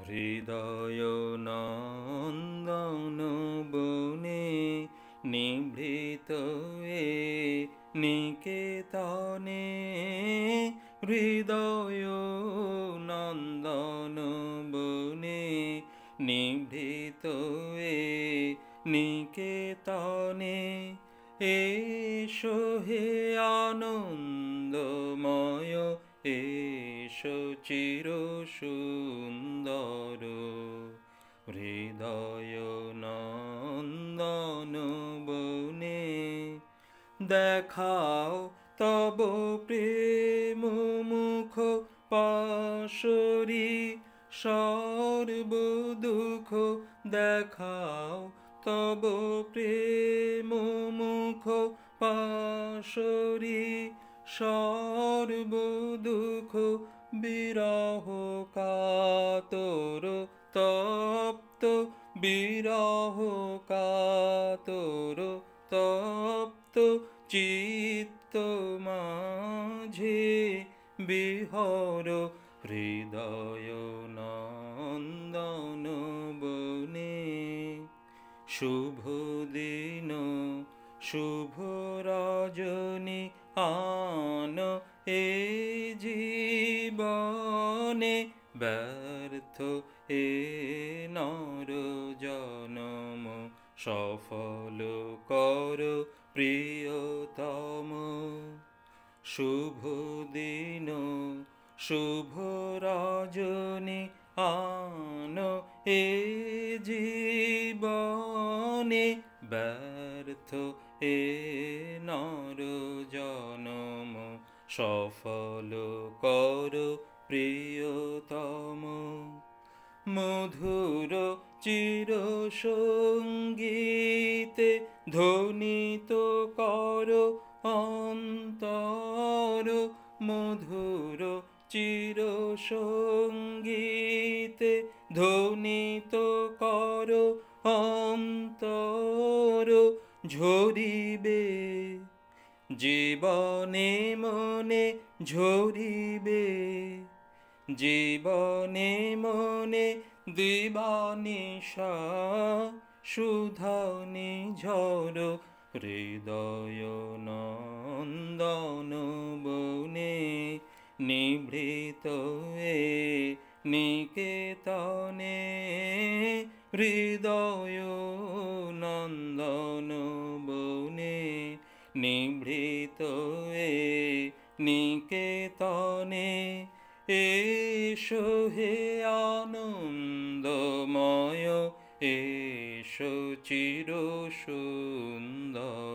হৃদয় নন্দন বনে নিভৃত এ নিকেতনে হৃদয় নন্দন বনে নিভৃত এ নিকেতনে এসো হে আনন্দময় এসো চির সুন্দর হৃদয় নন্দন বনে দেখাও তব প্রেম মুখ পাশরি সর্ব দুঃখ দেখাও তব প্রেম মুখ পাশরি সর্ব দুঃখ বিরহ কাতর তপ্ত বিরহ কাতর তপ্ত চিত্ত মাঝে বিহর হৃদয় নন্দন বনে শুভ দিন শুভ রজনী আন এ জীবনে ব্যর্থ এ নর জনম সফল কর প্রিয়তম শুভ দিন শুভ রজনী আন এ জীবনে ব্যর্থ এ নর জনম সফল কর প্রিয়তম মধুর চির সঙ্গীতে ধ্বনিত কর অন্তর মধুর চির সঙ্গীতে ধ্বনিত কর অন্তর ঝরিবে জীবনে মনে ঝরিবে জীবনে মনে দিবানিশা সুধানি ঝর হৃদয় নন্দন বনে নিভৃত এ নিকেতনে হৃদয় নন্দন বনে নিভৃত এ নিকেতনে এসো হে আনন্দময় এসো চির সুন্দর।